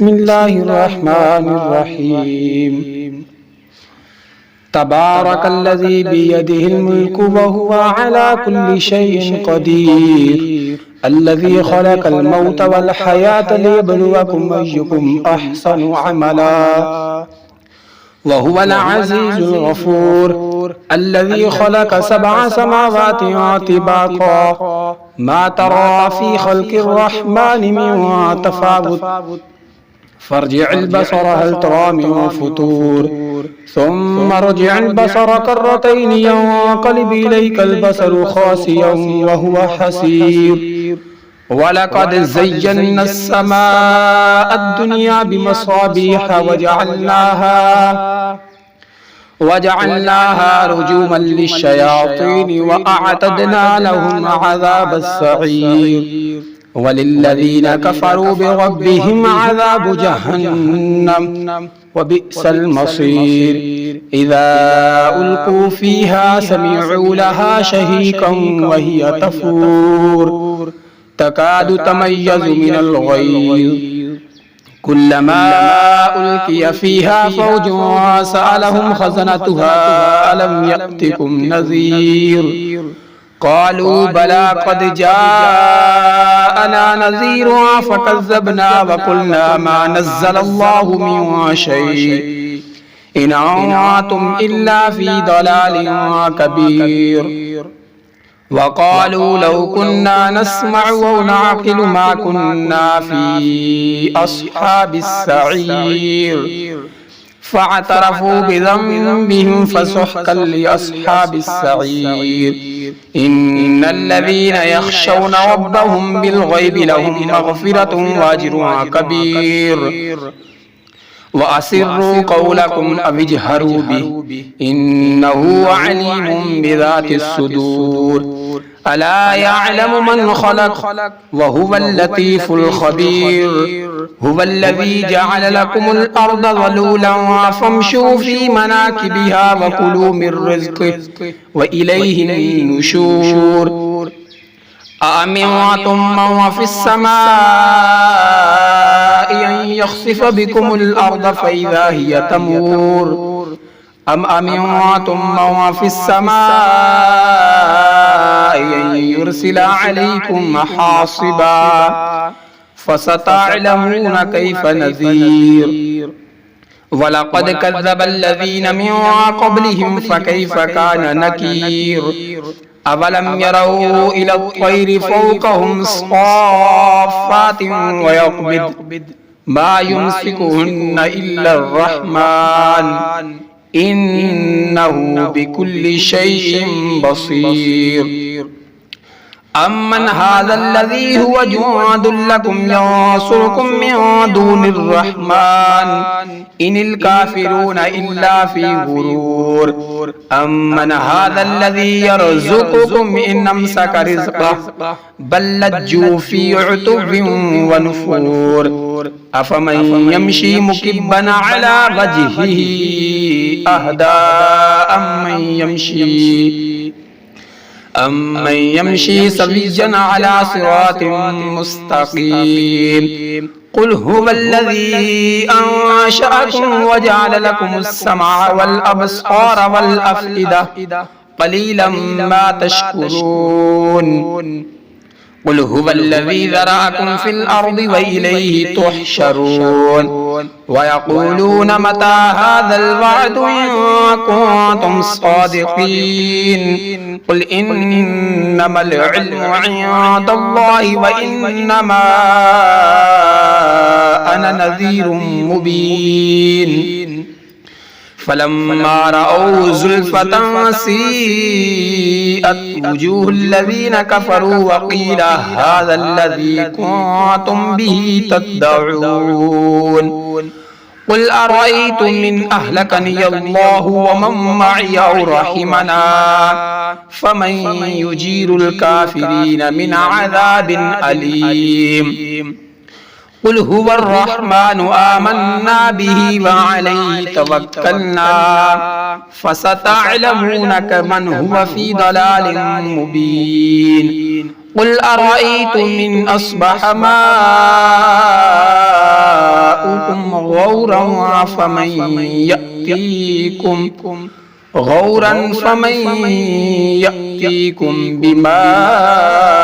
بسم الله الرحمن الرحيم تبارك الذي بيده الملك وهو على كل شيء قدير الذي خلق الموت والحياة ليبلوكم أيكم أحسن عملا وهو العزيز الغفور الذي خلق 7 سماوات طباقا ما ترى في خلق الرحمن من تفاوت فارجع البصر هل ترى من فطور ثم ارجع البصر كرتين ينقلب إليك البصر خاسئا وهو حسير ولقد زينا السماء الدنيا بمصابيح وجعلناها رجوما للشياطين وأعتدنا لهم عذاب السعير وللذين كفروا بربهم عذاب جهنم وبئس المصير إذا ألقوا فيها سمعوا لها شهيقا وهي تفور تكاد تميز من الغيظ كلما ألقي فيها فوج سألهم خزنتها ألم يأتكم نذير قالوا بلى قد جاءنا نذير فكذبنا وقلنا ما نزل الله من شيء إن أنتم إلا في ضلال كبير وقالوا لو كنا نسمع ونعقل ما كنا في أصحاب السعير فاعترفوا بذنبهم فسحقا لأصحاب السعير إن الذين يخشون ربهم بالغيب لهم مغفرة وأجر كبير وأسروا قولكم أو اجهروا به إنه عليم بذات الصدور ألا يعلم من خلق وهو اللطيف الخبير هو الذي جعل لكم الأرض ذلولا فامشوا في مناكبها وكلوا من رزقه وإليه النشور أأمنتم من في السماء أن يخسف بكم الأرض فإذا هي تمور أم أمنتم من في السماء أن يرسل عليكم حاصبا فستعلمون كيف نذير ولقد كذب الذين من قبلهم فكيف كان نكير أولم يروا إلى الطير فوقهم صافات ويقبض ما يمسكهن إلا الرحمن إنه بكل شيء بصير أمن هذا الذي هو جند لكم ينصركم من دون الرحمن إن الكافرون إلا في غرور أمن هذا الذي يرزقكم إن أمسك رزقه بل لجوا في عتو ونفور أفمن يمشي مكبا على وجهه أهدى أمن يمشي سويا على صراط مستقيم قل هو الذي أنشأكم وجعل لكم السمع والأبصار والأفئدة قليلا ما تشكرون قل هو الذي ذرأكم في الأرض وإليه تحشرون ويقولون متى هذا الوعد إن كنتم صادقين قل إنما العلم عند الله وإنما أنا نذير مبين فلما رأوا زلفة سيئت وجوه الذين كفروا وقيل هذا الذي كنتم به تدعون قل أرأيتم من أهلكني الله ومن معي أو رحمنا فمن يجير الكافرين من عذاب أليم قل هو الرحمن آمنا به وعليه توكلنا فستعلمون من هو في ضلال مبين قل أرأيتم إن أصبح ماؤكم غورا فمن يأتيكم بماء